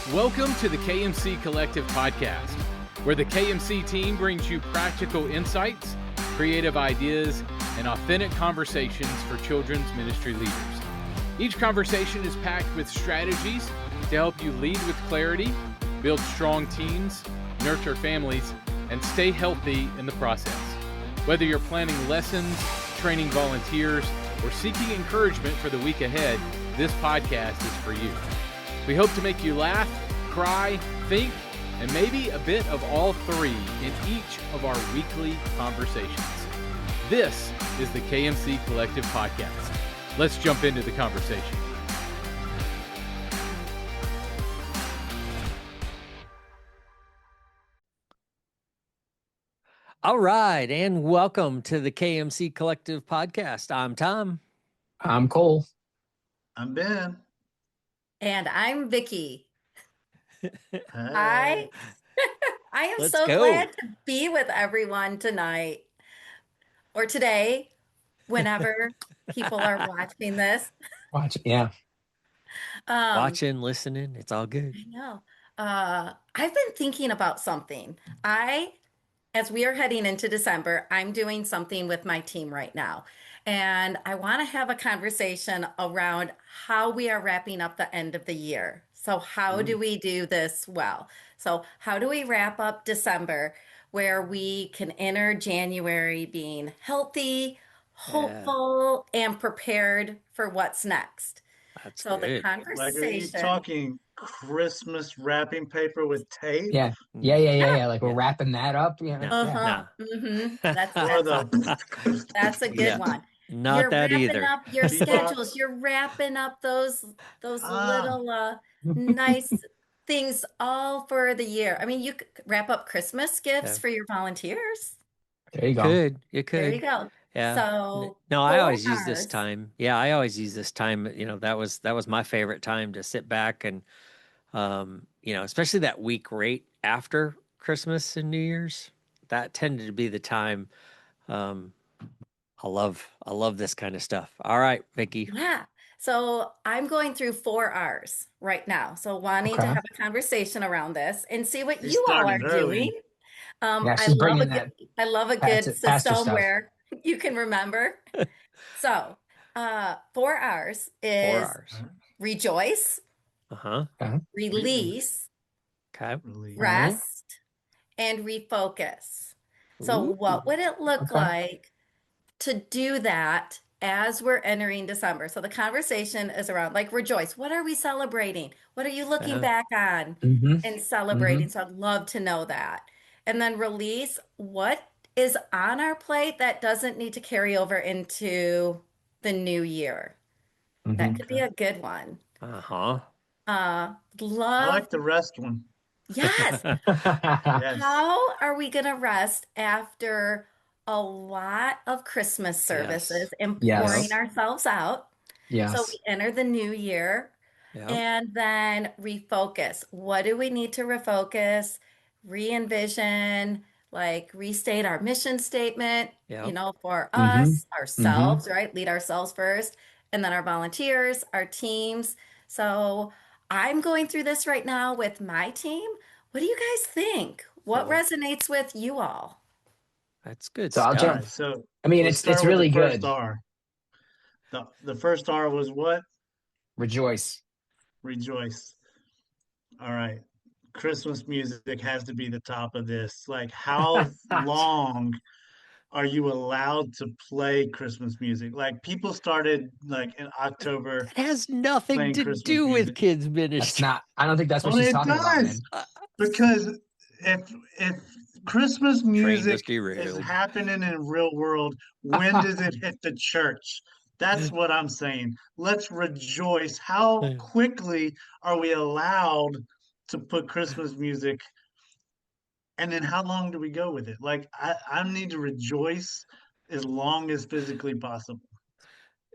Welcome to the KMC Collective Podcast, where the KMC team brings you practical insights, creative ideas, and authentic conversations for children's ministry leaders. Each conversation is packed with strategies to help you lead with clarity, build strong teams, nurture families, and stay healthy in the process. Whether you're planning lessons, training volunteers, or seeking encouragement for the week ahead, this podcast is for you. We hope to make you laugh, cry, think, and maybe a bit of all three in each of our weekly conversations. This is the KMC Collective Podcast. Let's jump into the conversation. All right, and welcome to the KMC Collective Podcast. I'm Tom. I'm Cole. I'm Ben. And I'm Vicki. I am Let's so go. glad to be with everyone tonight or today, whenever people are watching this. Yeah. Watching, listening, it's all good. I know. I've been thinking about something. As we are heading into December, I'm doing something with my team right now. And I want to have a conversation around how we are wrapping up the end of the year. So how do we do this well? So how do we wrap up December where we can enter January being healthy, hopeful, and prepared for what's next? That's So the good. Like, are you conversation. talking Christmas wrapping paper with tape? Yeah. Like we're wrapping that up. Yeah. Uh-huh. That's Or the That's a good Yeah. one. Not You're that wrapping either. up your People- schedules. You're wrapping up those little nice things all for the year. I mean, you could wrap up Christmas gifts Yeah. for your volunteers. There you go. You could. There you go. Yeah. So No, I 4 always use this hours. time. Yeah, I always use this time. You know, that was my favorite time to sit back and, especially that week right after Christmas and New Year's. That tended to be the time. I love this kind of stuff. All right, Vicki. Yeah. So I'm going through 4 R's right now. So wanting to Okay. have a conversation around this and see what You you all are started early. doing. Yeah, I she's love bringing a that good, I love a good pastor system stuff. where you can remember. So 4 R's is 4 hours. rejoice, Uh-huh. release, Okay. Really. rest, and refocus. So Ooh. what would it look Okay. like to do that as we're entering December? So the conversation is around like rejoice. What are we celebrating? What are you looking back on and celebrating? So I'd love to know that. And then release, what is on our plate that doesn't need to carry over into the new year? That could be a good one. Uh-huh. I Love, like the rest one. yes. Yes. How are we going to rest after a lot of Christmas services and Yes. pouring ourselves out? Yes. So we enter the new year Yeah. and then refocus. What do we need to refocus, re-envision, like restate our mission statement, Yeah. for us, ourselves, right? Lead ourselves first, and then our volunteers, our teams. So I'm going through this right now with my team. What do you guys think? What Cool. resonates with you all? That's good So I'll stuff. All right, so I mean, let's it's start with really the first good. R. The first R was what? Rejoice. Rejoice. All right. Christmas music has to be the top of this. Like, how long are you allowed to play Christmas music? Like, people started like in October. It has nothing Playing to Christmas do with music. kids That's ministry. not. I don't think that's what Well, she's it talking about, man. does. Because if Christmas Train music must be is real. happening in real world, when does it hit the church? That's what I'm saying. Let's rejoice. How quickly are we allowed to put Christmas music? And then how long do we go with it? Like, I need to rejoice as long as physically possible.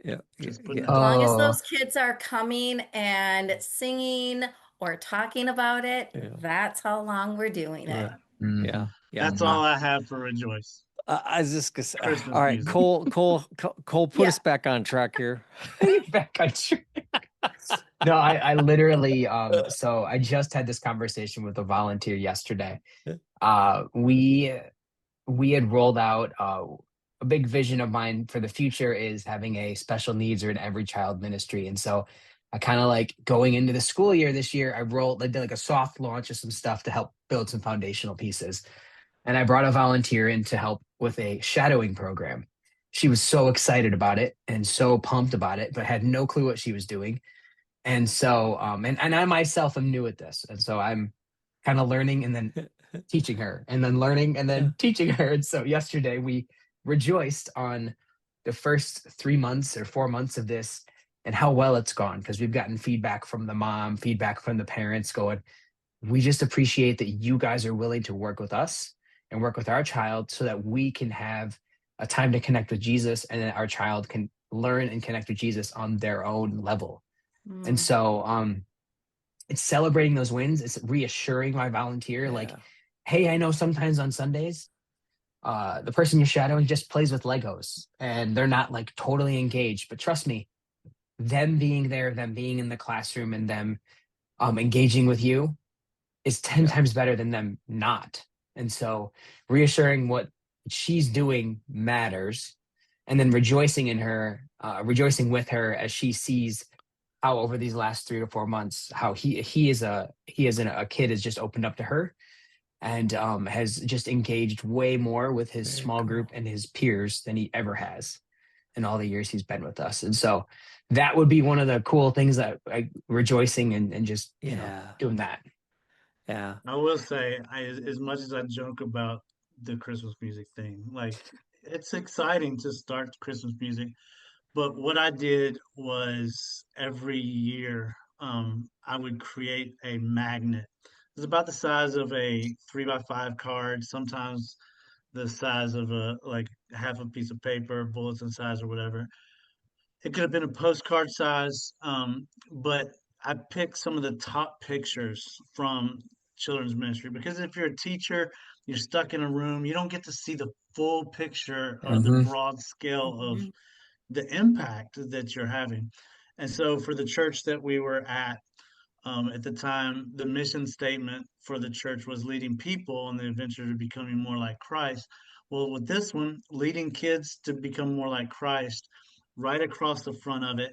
Yeah. Just put Yeah. that As long as Oh. those kids are coming and singing or talking about it, Yeah. that's how long we're doing it. Yeah. Yeah. That's all I have for rejoice. I was just gonna say, Christmas all right, music. Cole, put Yeah. us back on track here. Back on track. No, I literally, so I just had this conversation with a volunteer yesterday. We had rolled out a big vision of mine for the future is having a special needs or an every child ministry. And so I kind of like going into the school year this year, I did like a soft launch of some stuff to help build some foundational pieces. And I brought a volunteer in to help with a shadowing program. She was so excited about it and so pumped about it, but had no clue what she was doing. And so, and I myself am new at this. And so I'm kind of learning and then teaching her and then learning and then teaching her. And so yesterday we rejoiced on the first 3 months or 4 months of this and how well it's gone, because we've gotten feedback from the mom, feedback from the parents going, we just appreciate that you guys are willing to work with us and work with our child so that we can have a time to connect with Jesus and that our child can learn and connect with Jesus on their own level. And so it's celebrating those wins. It's reassuring my volunteer, like, hey, I know sometimes on Sundays, the person you're shadowing just plays with Legos and they're not like totally engaged. But trust me, them being there, them being in the classroom and them engaging with you is 10 times better than them not. And so reassuring what she's doing matters, and then rejoicing in her, rejoicing with her as she sees how over these last 3 to 4 months, how he as a kid has just opened up to her and has just engaged way more with his small group and his peers than he ever has in all the years he's been with us. And so that would be one of the cool things that I rejoicing and just, you know, doing that. Yeah. I will say, as much as I joke about the Christmas music thing, like it's exciting to start Christmas music. But what I did was every year, I would create a magnet. It's about the size of a 3x5 card, sometimes the size of a like half a piece of paper, bulletin size or whatever. It could have been a postcard size, but I picked some of the top pictures from children's ministry because if you're a teacher, you're stuck in a room, you don't get to see the full picture or the broad scale of the impact that you're having. And so for the church that we were at the time, the mission statement for the church was leading people on the adventure to becoming more like Christ. Well, with this one, leading kids to become more like Christ, right across the front of it,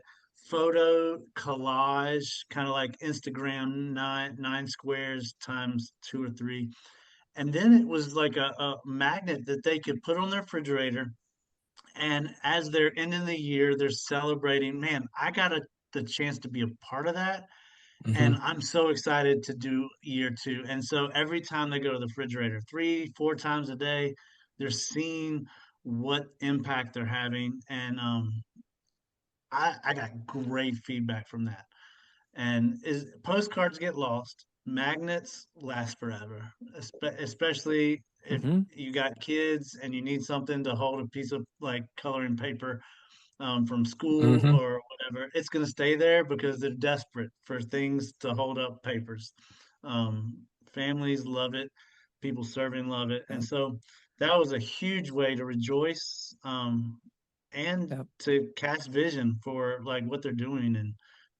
photo collage, kind of like Instagram nine squares times 2 or 3. And then it was like a magnet that they could put on their refrigerator, and as they're ending the year, they're celebrating, man, I got the chance to be a part of that. And I'm so excited to do year 2. And so every time they go to the refrigerator, 3, 4 times a day, they're seeing what impact they're having. And I got great feedback from that. And postcards get lost, magnets last forever, especially if you got kids and you need something to hold a piece of like coloring paper from school or whatever. It's going to stay there because they're desperate for things to hold up papers. Families love it, people serving love it, and so that was a huge way to rejoice and to cast vision for like what they're doing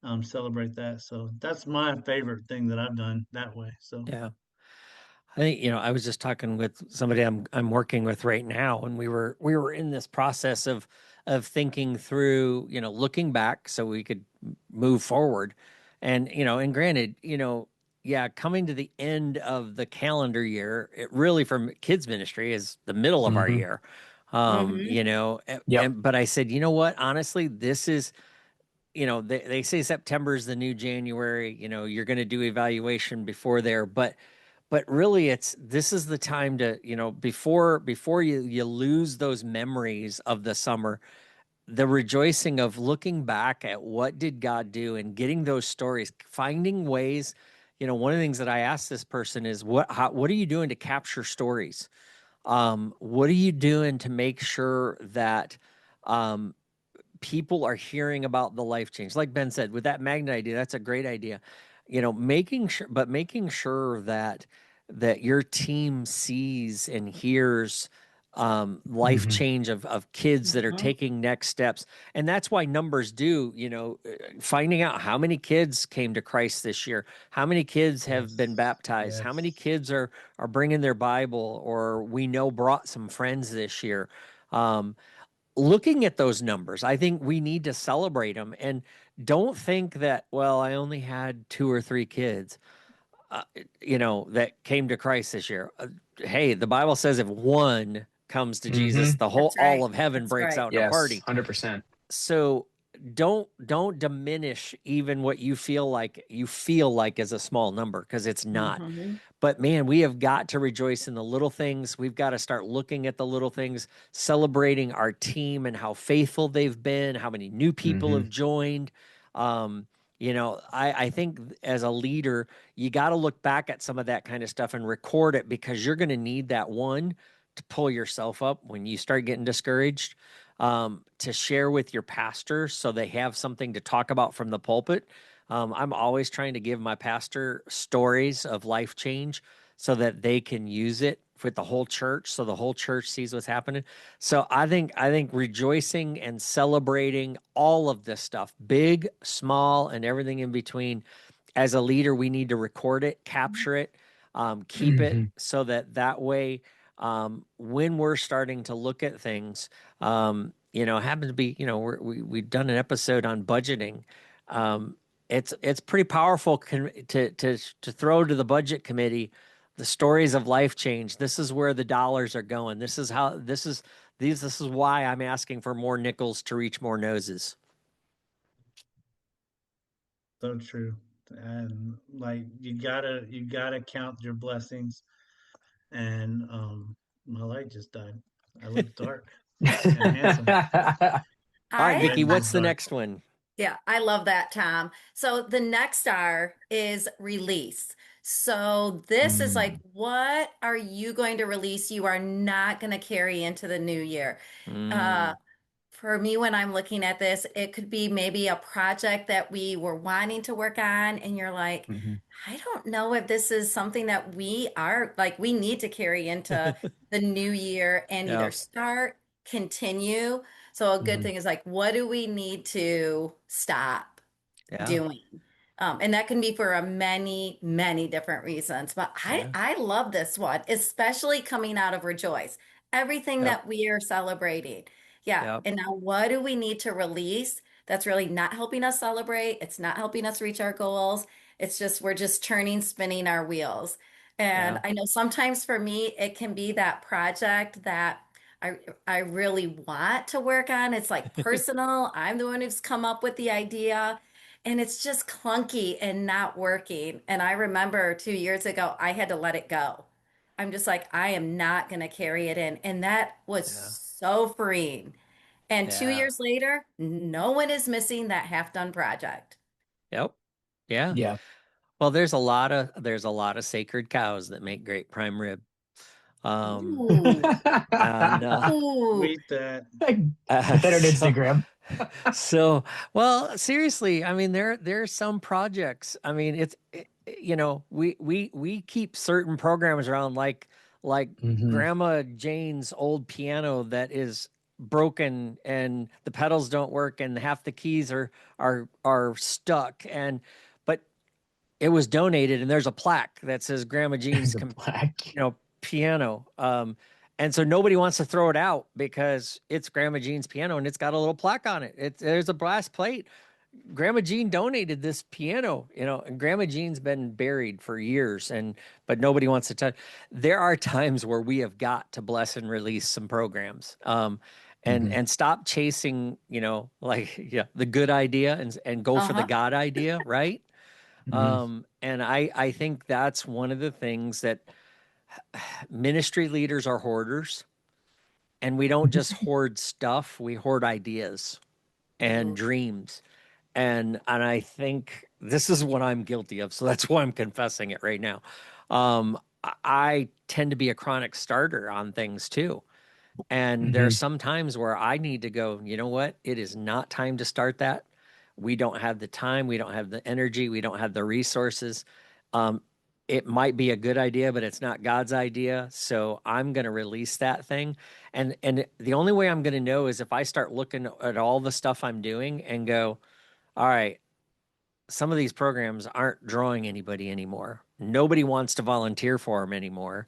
and celebrate that. So that's my favorite thing that I've done that way. So Yeah. I think, you know, I was just talking with somebody I'm working with right now, and we were in this process of thinking through, you know, looking back so we could move forward. And, you know, and granted, you know, yeah, coming to the end of the calendar year, it really from kids ministry is the middle of our year. You know, but I said, you know what, honestly, this is, you know, they say September is the new January, you know, you're going to do evaluation before there, but really this is the time to, you know, before you lose those memories of the summer, the rejoicing of looking back at what did God do and getting those stories, finding ways. You know, one of the things that I asked this person is what are you doing to capture stories? What are you doing to make sure that people are hearing about the life change? Like Ben said, with that magnet idea, that's a great idea. You know, making sure that your team sees and hears life change of kids that are taking next steps. And that's why numbers do, finding out how many kids came to Christ this year, how many kids have been baptized, how many kids are bringing their Bible, or we know brought some friends this year. Looking at those numbers, I think we need to celebrate them, and don't think that, well, I only had 2 or 3 kids, that came to Christ this year. Hey, the Bible says if one comes to Jesus, the whole, That's right. all of heaven That's breaks right. out in a party. 100%. So don't diminish even what you feel like is a small number, because it's not. But man, we have got to rejoice in the little things. We've got to start looking at the little things, celebrating our team and how faithful they've been, how many new people have joined. I think as a leader, you got to look back at some of that kind of stuff and record it, because you're going to need that one to pull yourself up when you start getting discouraged, to share with your pastor so they have something to talk about from the pulpit. I'm always trying to give my pastor stories of life change so that they can use it with the whole church, so the whole church sees what's happening. So I think rejoicing and celebrating all of this stuff, big, small, and everything in between, as a leader, we need to record it, capture it, keep it, so that way, when we're starting to look at things, happen to be, we've done an episode on budgeting. It's pretty powerful to throw to the budget committee the stories of life change. This is where the dollars are going. This is why I'm asking for more nickels to reach more noses. So true. And like you gotta count your blessings. And my light just died. I look dark and handsome. All right, Vicki, I what's the next one? Yeah, I love that, Tom. So the next R is release. So this is like, what are you going to release? You are not going to carry into the new year. For me, when I'm looking at this, it could be maybe a project that we were wanting to work on, and you're like, I don't know if this is something that we need to carry into the new year and either start, continue. So a good thing is like, what do we need to stop doing? And that can be for many, many different reasons. But I love this one, especially coming out of Rejoice. Everything that we are celebrating. And now what do we need to release that's really not helping us celebrate? It's not helping us reach our goals. It's just, we're just spinning our wheels. And I know sometimes for me, it can be that project that I really want to work on. It's like personal. I'm the one who's come up with the idea, and it's just clunky and not working. And I remember 2 years ago, I had to let it go. I'm just like, I am not going to carry it in. And that was so freeing. And 2 years later, no one is missing that half-done project. Yeah. Well, there's a lot of sacred cows that make great prime rib. Ooh. Tweet that. Put that on Instagram. So, well, seriously, I mean, there's some projects. I mean, we keep certain programs around, like Grandma Jane's old piano that is broken and the pedals don't work and half the keys are stuck, but it was donated, and there's a plaque that says Grandma Jean's piano. And so nobody wants to throw it out because it's Grandma Jean's piano and it's got a little plaque on it. There's a brass plate. Grandma Jean donated this piano, and Grandma Jean's been buried for years, but nobody wants to touch. There are times where we have got to bless and release some programs, and stop chasing, the good idea and go for the God idea, right? And I think that's one of the things that ministry leaders are hoarders, and we don't just hoard stuff, we hoard ideas and dreams. And I think this is what I'm guilty of. So that's why I'm confessing it right now. I tend to be a chronic starter on things too. And there are some times where I need to go, you know what? It is not time to start that. We don't have the time. We don't have the energy. We don't have the resources. it might be a good idea, but it's not God's idea. So I'm going to release that thing. And the only way I'm going to know is if I start looking at all the stuff I'm doing and go, all right, some of these programs aren't drawing anybody anymore. Nobody wants to volunteer for them anymore.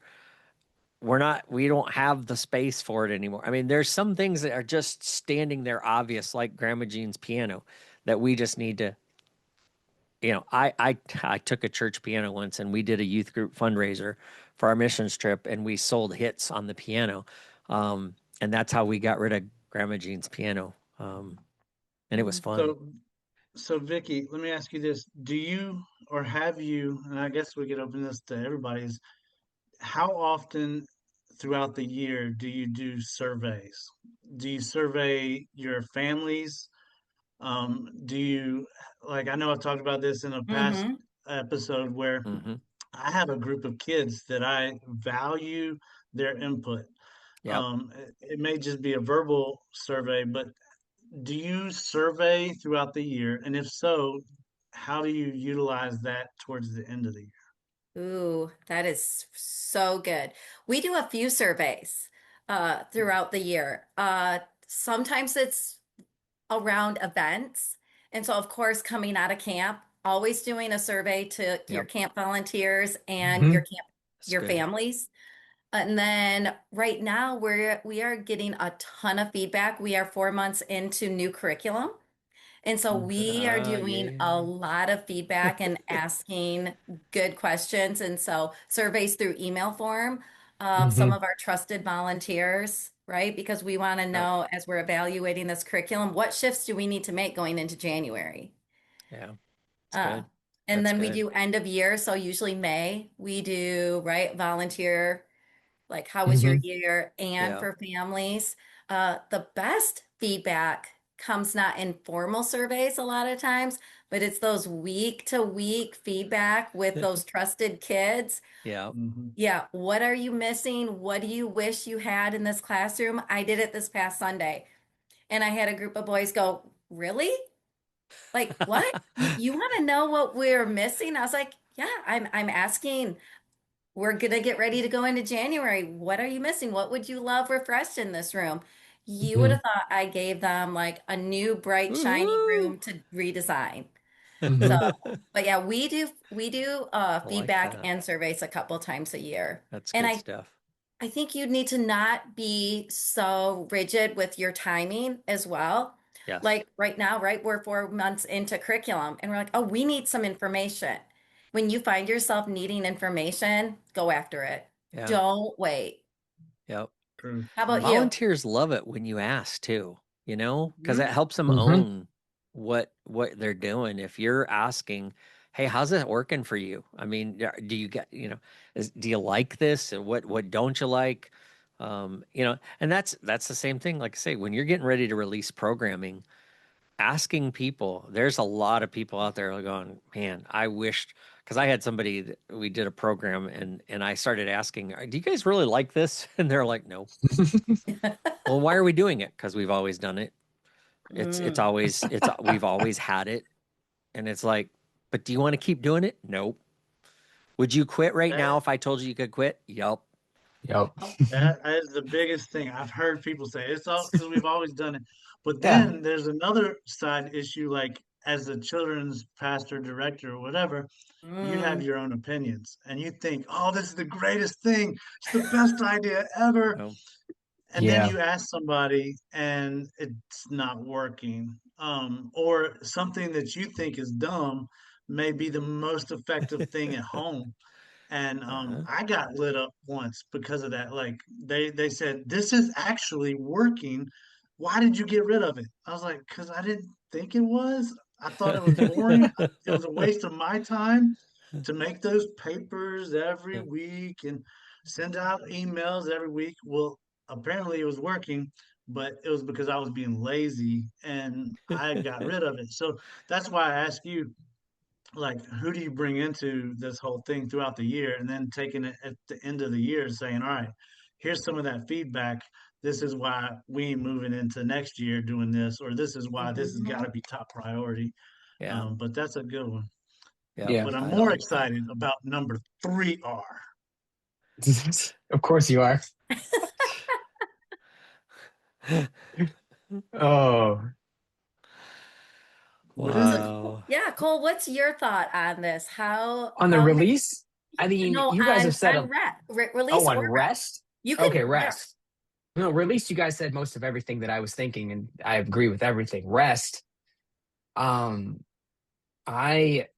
We don't have the space for it anymore. I mean, there's some things that are just standing there obvious, like Grandma Jean's piano, that we just need to, I took a church piano once and we did a youth group fundraiser for our missions trip and we sold hits on the piano. And that's how we got rid of Grandma Jean's piano. And it was fun. So Vicki, let me ask you this. Do you, or have you, and I guess we could open this to everybody's, how often throughout the year do you do surveys? Do you survey your families? Do you, like, I know I've talked about this in a past Mm-hmm. episode where Mm-hmm. I have a group of kids that I value their input. Yep. It may just be a verbal survey, but do you survey throughout the year? And if so, how do you utilize that towards the end of the year? Ooh, that is so good. We do a few surveys throughout the year. Sometimes it's around events. And so, of course, coming out of camp, always doing a survey to your Yep. camp volunteers and Mhm. That's your good. families. And then right now we are getting a ton of feedback. We are 4 months into new curriculum. And so we are doing Yeah. a lot of feedback and asking good questions. And so surveys through email form, some Mhm. of our trusted volunteers, right? Because we want to Yep. know as we're evaluating this curriculum, what shifts do we need to make going into January? Yeah. It's Uh, good. and That's then we good. do end of year. So usually May, we do, right, volunteer, like how was your Mhm. year? And Yeah. for families, the best feedback comes not in formal surveys a lot of times, but it's those week to week feedback with those trusted kids. Yeah. Mm-hmm. Yeah, what are you missing? What do you wish you had in this classroom? I did it this past Sunday, and I had a group of boys go, "Really? Like what? You want to know what we're missing?" I was like, "Yeah, I'm asking. We're gonna get ready to go into January. What are you missing? What would you love refreshed in this room?" You would Mhm. have thought I gave them like a new bright shiny Woohoo! room to redesign. So, Mhm. but yeah, we do I like feedback that. and surveys a couple times a year. That's And good I stuff. I think you need to not be so rigid with your timing as well. Yes. Like right now, right? We're 4 months into curriculum and we're like, oh, we need some information. When you find yourself needing information, go after it. Yeah. Don't wait. Yep. True. How about True. you? Volunteers love it when you ask too, because it Mhm. helps them Mhm. own what they're doing. If you're asking, "Hey, how's it working for you?" I mean, do you get, do you like this? And what don't you like? And that's the same thing. Like I say, when you're getting ready to release programming, asking people, there's a lot of people out there going, man, I wished, because I had somebody that we did a program and I started asking, do you guys really like this? And they're like, no. Well, why are we doing it? Because we've always done it. Mm. We've always had it. And it's like, but do you want to keep doing it? Nope. Would you quit right now That, if I told you you could quit? Yup. Yep. that is the biggest thing. I've heard people say it's all because we've always done it. But Yeah. then there's another side issue, like as a children's pastor, director, or whatever, you have Mm. your own opinions and you think, oh, this is the greatest thing. It's the best idea ever. No. And then Yeah. you ask somebody and it's not working. Or something that you think is dumb may be the most effective thing at home. And Uh-huh. I got lit up once because of that. Like they said, this is actually working. Why did you get rid of it? I was like, because I didn't think it was. I thought it was boring. It was a waste of my time to make those papers every week and send out emails every week. Well, apparently it was working, but it was because I was being lazy and I got rid of it. So that's why I ask you, like, who do you bring into this whole thing throughout the year, and then taking it at the end of the year saying, all right, here's some of that feedback. This is why we ain't moving into next year doing this, or this is why this has got Mhm. to be top priority. Yeah. But that's a good one. Yep. Yeah. But I'm I more like excited about number 3R. Of course you are. that. Oh, What is So, it? Wow. yeah, Cole, what's your thought on this? on the release, I mean, no, you guys have said on release oh, on or rest? rest. You can, Okay, yeah. rest. No, release. You guys said most of everything that I was thinking, and I agree with everything. Rest. I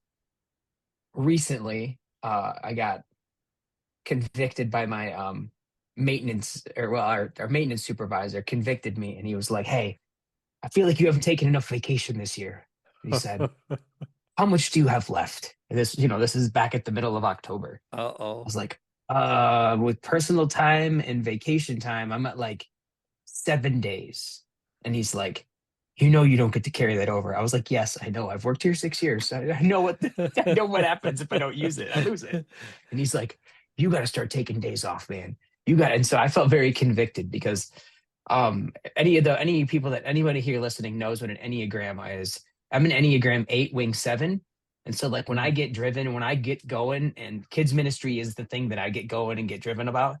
recently, I got convicted by my maintenance, or well, our maintenance supervisor convicted me, and he was like, "Hey, I feel like you haven't taken enough vacation this year." He said, "How much do you have left?" And this is back at the middle of October. I Uh-oh. was like, with personal time and vacation time, I'm at like 7 days. And he's like, you don't get to carry that over. I was like, yes, I know. I've worked here 6 years. So I know I know what happens if I don't use it. I lose it. And he's like, you got to start taking days off, man. And so I felt very convicted because any people that anybody here listening knows what an Enneagram is. I'm an Enneagram 8 wing 7. And so like when I get driven, when I get going, and kids ministry is the thing that I get going and get driven about,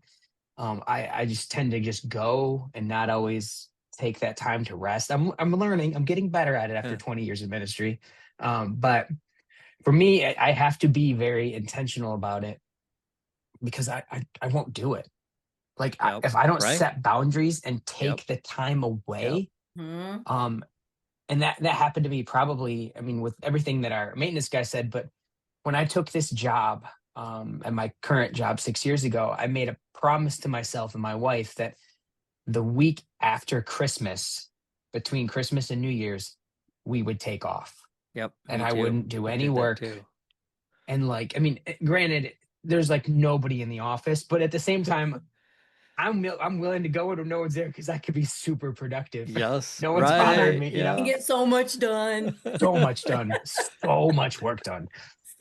I just tend to just go and not always take that time to rest. I'm learning. I'm getting better at it after 20 years of ministry. But for me, I have to be very intentional about it because I won't do it. Like Yep. if I don't Right. set boundaries and take the time away, Mhm. and that happened to me probably, I mean, with everything that our maintenance guy said, but when I took this job, at my current job 6 years ago, I made a promise to myself and my wife that the week after Christmas, between Christmas and New Year's, we would take off. Yep. And Me I too. wouldn't do I any did that work. too. And like, I mean, granted, there's like nobody in the office, but at the same time, I'm willing to go when no one's there because I could be super productive. Yes. No one's bothering Right. me, You can get so much done. so much done, so much work done.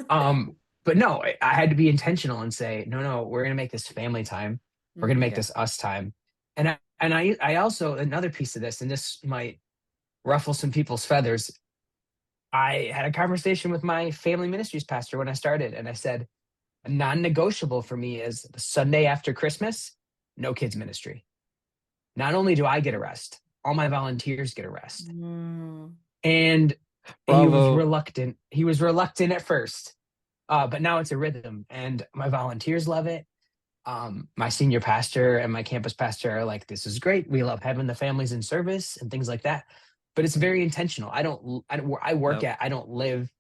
But no, I had to be intentional and say, no, we're gonna make this family time. We're gonna make Yeah. this us time. And I also, another piece of this, and this might ruffle some people's feathers. I had a conversation with my family ministries pastor when I started, and I said, a non-negotiable for me is the Sunday after Christmas, no kids ministry. Not only do I get a rest, all my volunteers get a rest. Mm. And Bravo. he was reluctant. He was reluctant at first, but now it's a rhythm, and my volunteers love it. My senior pastor and my campus pastor are like, "This is great. We love having the families in service and things like that." But it's very intentional. I work Yep. I don't live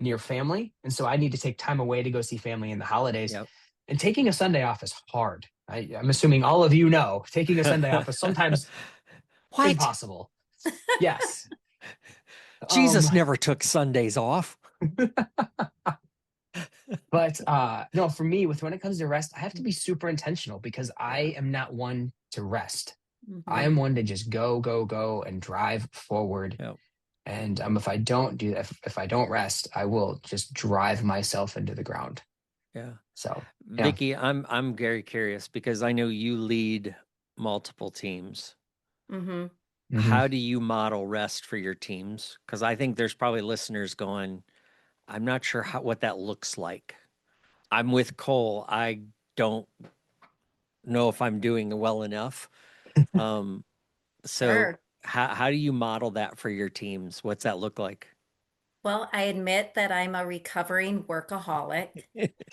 near family, and so I need to take time away to go see family in the holidays. Yep. And taking a Sunday off is hard. I'm assuming all of you know taking a Sunday off is sometimes What? impossible. Yes. Jesus never took Sundays off. But no, for me, when it comes to rest, I have to be super intentional because I am not one to rest. I am one to just go and drive forward. Yep. And if I don't do that, if I don't rest, I will just drive myself into the ground. Yeah. So, yeah. Vicki, I'm very curious because I know you lead multiple teams. Mm-hmm. How do you model rest for your teams? Because I think there's probably listeners going, I'm not sure what that looks like. I'm with Cole. I don't know if I'm doing well enough. So Sure. how do you model that for your teams? What's that look like? Well, I admit that I'm a recovering workaholic,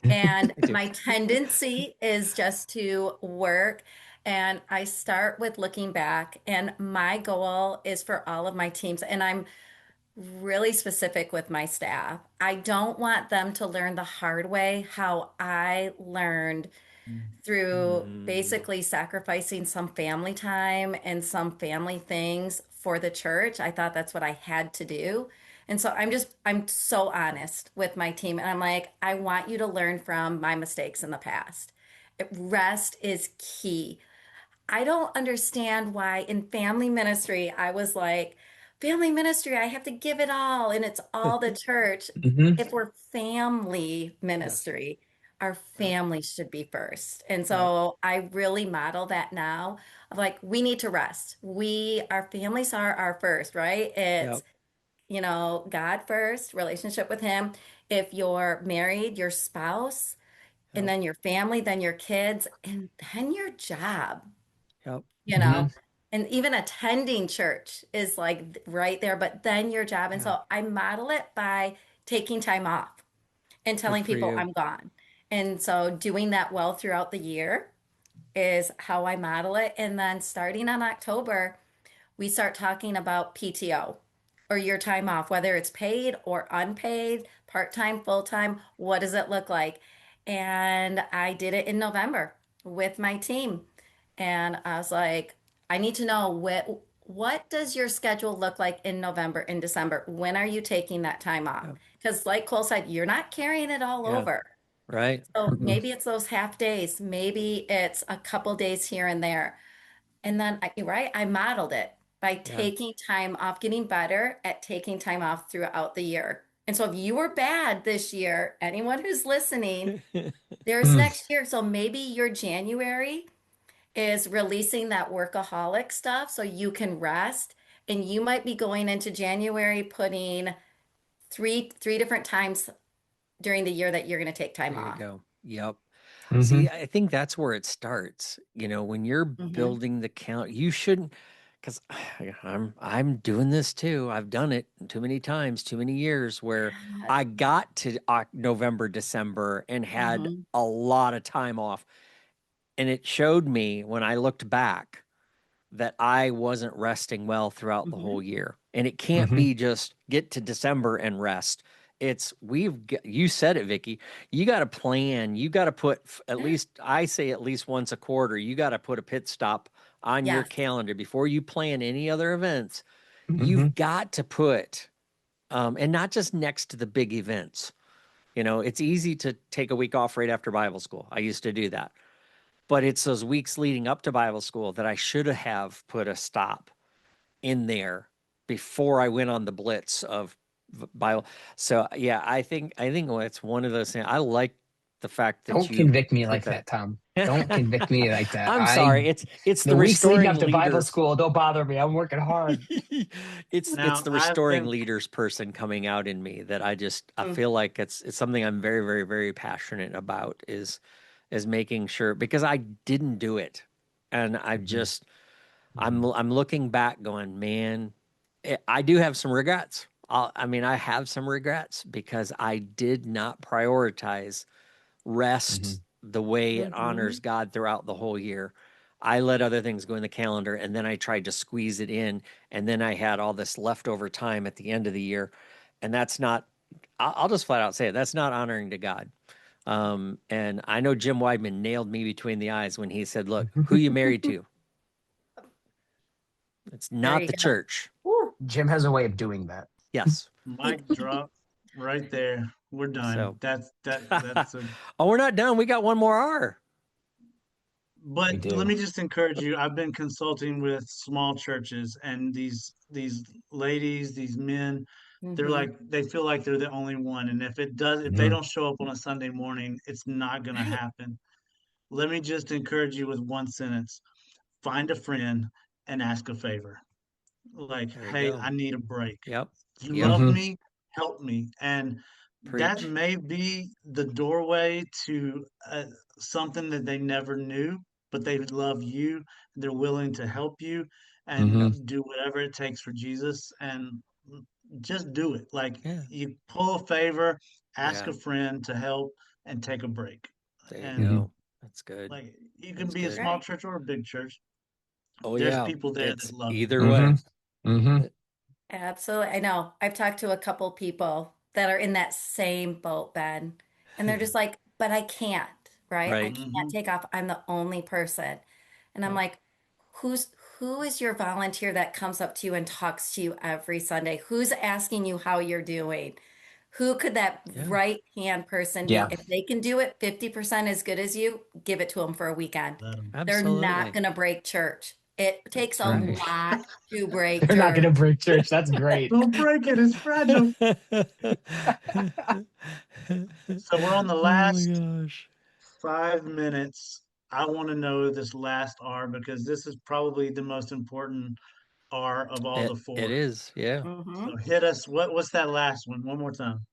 and Me too. my tendency is just to work. And I start with looking back, and my goal is for all of my teams, and I'm really specific with my staff. I don't want them to learn the hard way how I learned through basically sacrificing some family time and some family things for the church. I thought that's what I had to do. And so I'm so honest with my team. And I'm like, I want you to learn from my mistakes in the past. Rest is key. I don't understand why in family ministry, I was like, family ministry, I have to give it all, and it's all the church. If we're family ministry, our family should be first. And so I really model that now of like, we need to rest. Our families are our first, right? It's, God first, relationship with Him. If you're married, your spouse, and Yep. then your family, then your kids, and then your job, Yep. you know, and even attending church is like right there, but then your job. And Yeah. so I model it by taking time off and Good telling for people you. I'm gone. And so doing that well throughout the year is how I model it. And then starting on October, we start talking about PTO or your time off, whether it's paid or unpaid, part-time, full-time, what does it look like? And I did it in November with my team. And I was like, I need to know what does your schedule look like in November and December? When are you taking that time off? Yep. Because like Cole said, you're not carrying it all Yeah. over. Right. So maybe it's those half days, maybe it's a couple days here and there. And then, right, I modeled it by Yeah. taking time off, getting better at taking time off throughout the year. And so if you were bad this year, anyone who's listening, there's next year. So maybe your January is releasing that workaholic stuff so you can rest. And you might be going into January putting three different times during the year that you're going to take time There you off. go. Yep. See, I think that's where it starts. You know, when you're building the count, you shouldn't, because I'm doing this too. I've done it too many times, too many years where I got to November, December and had a lot of time off. And it showed me when I looked back that I wasn't resting well throughout the whole year. And it can't be just get to December and rest. It's you said it, Vicki. You got to plan. You got to put at least, I say at least once a quarter, you got to put a pit stop on your Yes. calendar before you plan any other events. You've got to put, and not just next to the big events. You know, it's easy to take a week off right after Bible school. I used to do that. But it's those weeks leading up to Bible school that I should have put a stop in there before I went on the blitz of Bible. So yeah, I think it's one of those things. I like the fact that Don't you convict me put like that, Tom. Don't convict me like that. I'm sorry. It's The the weeks leading restoring up to Bible leader. school, don't bother me. I'm working hard. It's Now, the I've restoring been leaders person coming out in me that I feel like it's something I'm very, very, very passionate about is making sure, because I didn't do it. And I'm looking back going, man, I do have some regrets. I have some regrets because I did not prioritize rest the way it honors God throughout the whole year. I let other things go in the calendar, and then I tried to squeeze it in, and then I had all this leftover time at the end of the year, and that's not. I'll just flat out say it. That's not honoring to God. And I know Jim Weidman nailed me between the eyes when he said, "Look, who you married to? It's There not you the go. church." Jim has a way of doing that. Yes. mic drop right there. We're done. So That's a oh, we're not done. We got one more hour. We But do. let me just encourage you. I've been consulting with small churches, and these ladies, these men, they're like they feel like they're the only one. And if they don't show up on a Sunday morning, it's not gonna Right. happen. Let me just encourage you with one sentence. Find a friend and ask a favor. Like, There you hey, go. I need a break. Yep. You Yep. love me, help me. And that Preach. may be the doorway to something that they never knew, but they love you. They're willing to help you and do whatever it takes for Jesus, and just do it. Like, Yeah. you pull a favor, ask Yeah. a friend to help, and take a break. There you And go. That's good. like, you can That's be a good. small Right. church or a big church. Oh There's yeah. people there It's that love you. either way. Absolutely. I know. I've talked to a couple people that are in that same boat, Ben, and they're just like, but I can't, right? I Right. can't take off. I'm the only person. And I'm Yep. like, who is your volunteer that comes up to you and talks to you every Sunday? Who's asking you how you're doing? Who could that Yeah. right hand person be? Yeah. If they can do it 50% as good as you, give it to them for a weekend. Let 'em. They're not Absolutely. going to break church. It takes That's a right. lot to break They're not church. going to break church. That's great. Don't break it. It's fragile. So we're on the Oh my last gosh. 5 minutes. I want to know this last R because this is probably the most important R of all the It four. is. Yeah. Mhm. So hit us. What's that last one? One more time.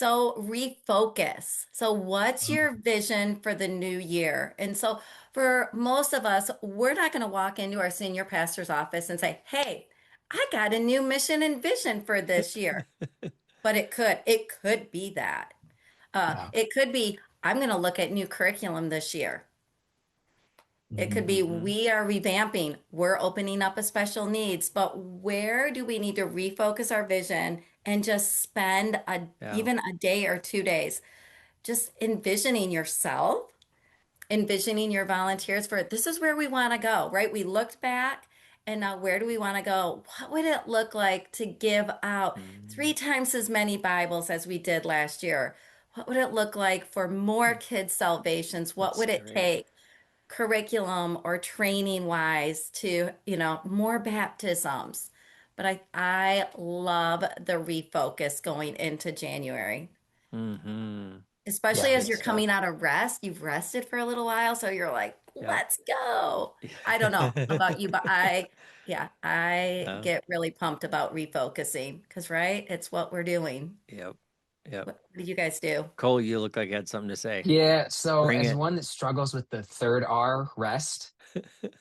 So refocus. So what's your vision for the new year? And so for most of us, we're not going to walk into our senior pastor's office and say, "Hey, I got a new mission and vision for this year." But it could be that. Yeah. It could be, I'm going to look at new curriculum this year. It could be, Mhm. we are revamping, we're opening up a special needs, but where do we need to refocus our vision and just spend Yeah. even a day or 2 days just envisioning yourself, envisioning your volunteers for this is where we want to go, right? We looked back and now where do we want to go? What would it look like to give out Mm, 3 times as many Bibles as we did last year? What would it look like for more kids' salvations? What that's would it great. take curriculum or training wise to, more baptisms? But I love the refocus going into January, Mm-hmm. That's especially Yeah. as good you're stuff. coming out of rest. You've rested for a little while, so you're like, Yep. let's go. I don't know about you, but yeah, I Yeah. get really pumped about refocusing because, right, it's what we're doing. Yep. Yep. What do you guys do? Cole, you look like you had something to say. Yeah. So Bring as it. one that struggles with the third R, rest,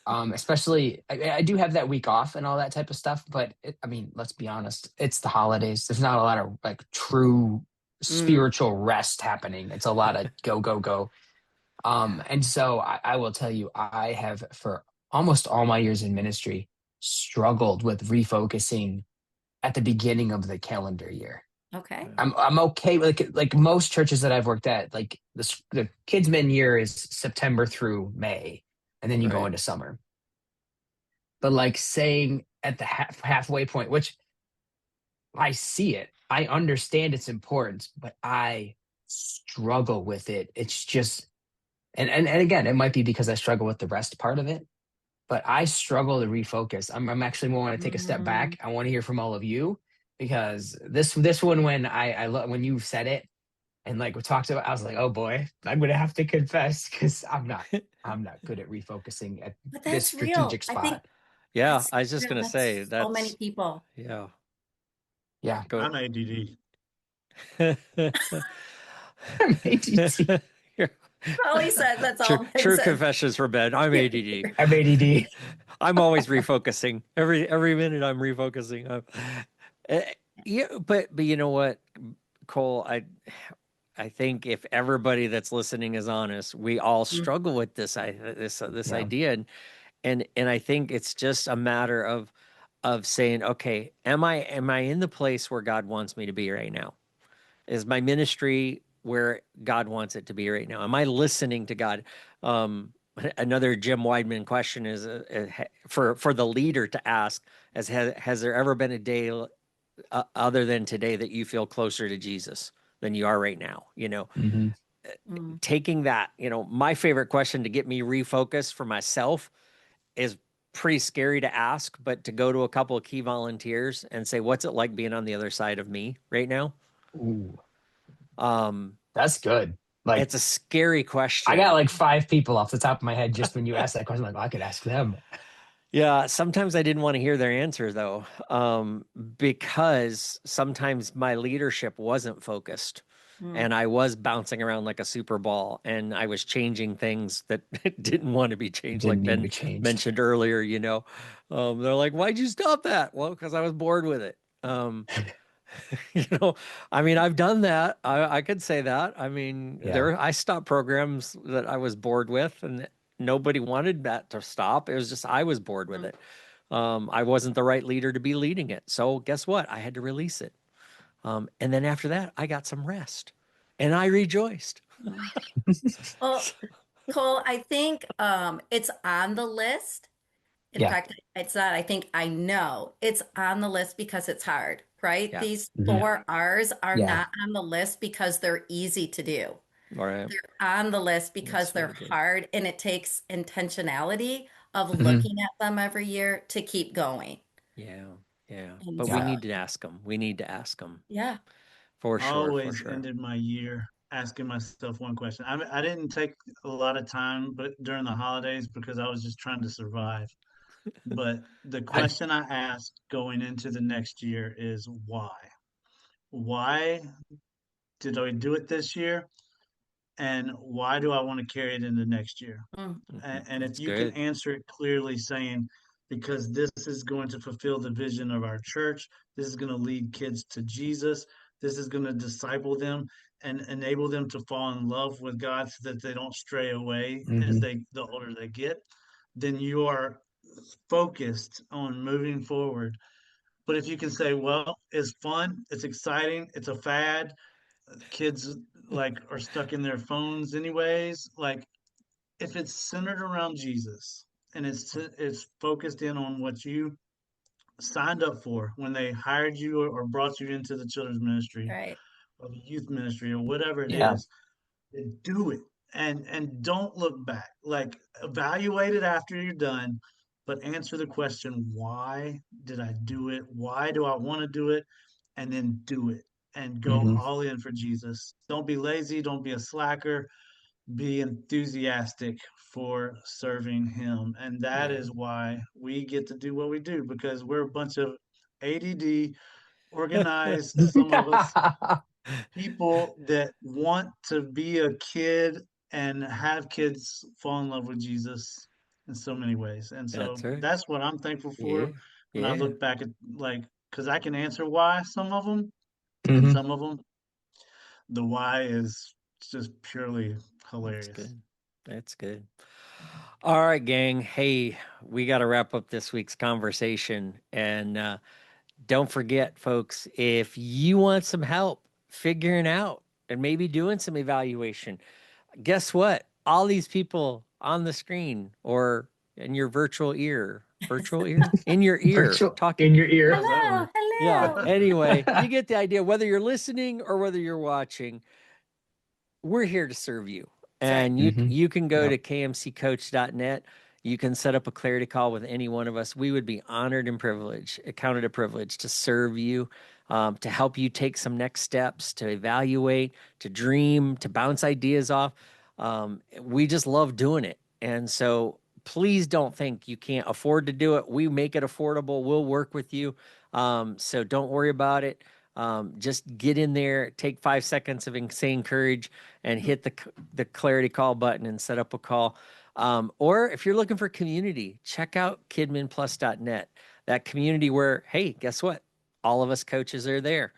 especially I do have that week off and all that type of stuff, but I mean, let's be honest, it's the holidays. There's not a lot of like true Mm, spiritual rest happening. It's a lot of go, go, go. Yeah. And so I will tell you, I have for almost all my years in ministry struggled with refocusing at the beginning of the calendar year. okay. I'm okay like most churches that I've worked at, like the kids men year is September through May, and then you go Right. into summer. But like saying at the halfway point, which I see it, I understand its importance, but I struggle with it. It's just and again, it might be because I struggle with the rest part of it, but I struggle to refocus. I'm actually want to take a step Mm, back. I want to hear from all of you because this one when when you said it and like we talked about, I was like, oh boy, I'm gonna have to confess because I'm not good at refocusing at but this that's real. strategic I think spot. Yeah. that's I was just real. gonna say That's so many that's people. yeah. Yeah. Go. I'm ADD. I'm ADD. Holly said that's True, all true Vincent. confessions for bed. I'm ADD. I'm ADD. I'm always refocusing. Every minute I'm refocusing. Uh, yeah, but you know what, Cole, I think if everybody that's listening is honest, we all Mm, struggle with this Yeah. idea, and I think it's just a matter of saying, okay, am I in the place where God wants me to be right now? Is my ministry where God wants it to be right now? Am I listening to God? Another Jim Weidman question is for the leader to ask: has there ever been a day other than today that you feel closer to Jesus than you are right now? Hmm. mm. Taking that, my favorite question to get me refocused for myself is pretty scary to ask, but to go to a couple of key volunteers and say, "What's it like being on the other side of me right now?" Ooh, Um, that's good. Like it's a scary I got question. like 5 people off the top of my head just when you asked that question. Like, oh, I could ask them. Yeah, sometimes I didn't want to hear their answer though, because sometimes my leadership wasn't focused Mm. and I was bouncing around like a super ball and I was changing things that didn't want to be changed, like Didn't need to Ben be changed. mentioned earlier, they're like, "Why'd you stop that?" Well, because I was bored with it. You know, I mean, I've done that. I could say that. I mean, Yeah. I stopped programs that I was bored with, and nobody wanted that to stop. It was just I was bored with Mm. it. I wasn't the right leader to be leading it. So guess what? I had to release it. And then after that, I got some rest, and I rejoiced. Mm. Well, Cole, I think it's on the list. In Yeah. fact, it's not, I think I know it's on the list because it's hard, right? Yeah, These Mhm. yeah, 4 R's are Yeah. not on the list because they're easy to do. all right. They're on the list That's because they're very good. hard and it takes intentionality of Mhm. looking at them every year to keep going. Yeah, yeah. And But we Yeah. so, need to ask them. We need to ask them yeah. for I sure, for always sure. ended my year asking myself one question. I didn't take a lot of time, but during the holidays because I was just trying to survive. But the I question I asked going into the next year is why? Why did I do it this year? And why do I want to carry it into next year? And if That's you can good. answer it clearly, saying, because this is going to fulfill the vision of our church, this is going to lead kids to Jesus, this is going to disciple them and enable them to fall in love with God so that they don't stray away as the older they get, then you are focused on moving forward. But if you can say, well, it's fun, it's exciting, it's a fad, kids like are stuck in their phones anyways, like if it's centered around Jesus and it's focused in on what you signed up for when they hired you or brought you into the children's ministry Right. or the youth ministry or whatever it Yeah. is, then do it and don't look back. Like evaluate it after you're done, but answer the question, why did I do it? Why do I want to do it? And then do it and go Hmm. all in for Jesus. Don't be lazy, don't be a slacker, be enthusiastic for serving him. And that is why we get to do what we do, because we're a bunch of ADD, organized, some of us people that want to be a kid and have kids fall in love with Jesus in so many ways. And so That's right. that's what I'm thankful Yeah. for when I Yeah. look back at, like, because I can answer why some of them, and Hmm. some of them, the why is just purely That's hilarious. good. That's good. All right, gang. Hey, we got to wrap up this week's conversation. And don't forget, folks, if you want some help figuring out and maybe doing some evaluation, guess what? All these people on the screen or in your virtual ear, in your ear, Virtual talking. in your ear. How's that Hello. work? Yeah. Hello. Anyway, you get the idea. Whether you're listening or whether you're watching, we're here to serve you. That's right. And Mhm. you can go Yep. to kmccoach.net. You can set up a clarity call with any one of us. We would be honored and privileged, counted a privilege to serve you, to help you take some next steps, to evaluate, to dream, to bounce ideas off. We just love doing it. And so please don't think you can't afford to do it. We make it affordable. We'll work with you. So don't worry about it. Just get in there, take 5 seconds of insane courage and hit the clarity call button and set up a call. Or if you're looking for community, check out kidminplus.net, that community where, hey, guess what? All of us coaches are there.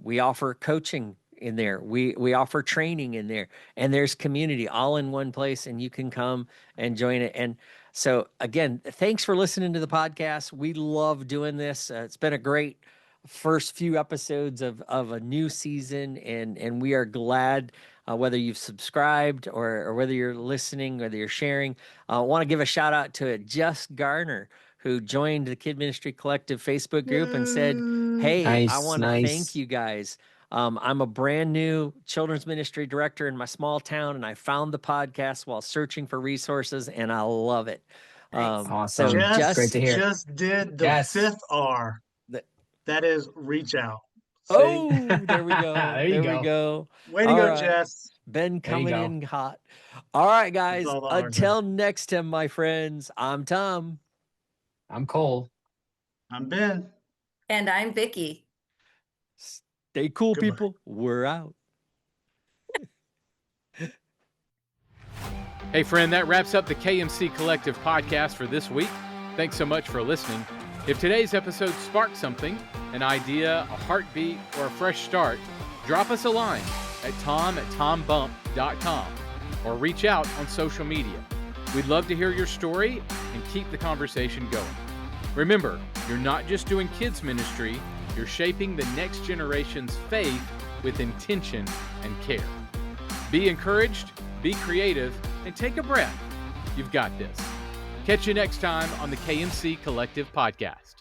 We offer coaching in there. We offer training in there, and there's community all in one place, and you can come and join it. And so again, thanks for listening to the podcast. We love doing this. It's been a great first few episodes of a new season, and we are glad whether you've subscribed or whether you're listening, whether you're sharing. I want to give a shout out to Jess Garner, who joined the Kid Ministry Collective Facebook group and said, hey, I want to thank you guys. I'm a brand new children's ministry director in my small town, and I found the podcast while searching for resources, and I love it. Nice. Awesome. So That's great to hear. Just did the Yes. 5th R. The- That is reach out. See? Oh, there we go. There you we go. go. Way to All go, right. Jess. Ben There you coming go. in hot. All right, guys. all the hard Until next time, my friends, I'm Tom. I'm Cole. I'm Ben. And I'm Vicki. Stay cool, Goodbye. people. We're out. Hey, friend, that wraps up the KMC Collective Podcast for this week. Thanks so much for listening. If today's episode sparked something, an idea, a heartbeat, or a fresh start, drop us a line at tom@tombump.com or reach out on social media. We'd love to hear your story and keep the conversation going. Remember, you're not just doing kids ministry, you're shaping the next generation's faith with intention and care. Be encouraged, be creative, and take a breath. You've got this. Catch you next time on the KMC Collective Podcast.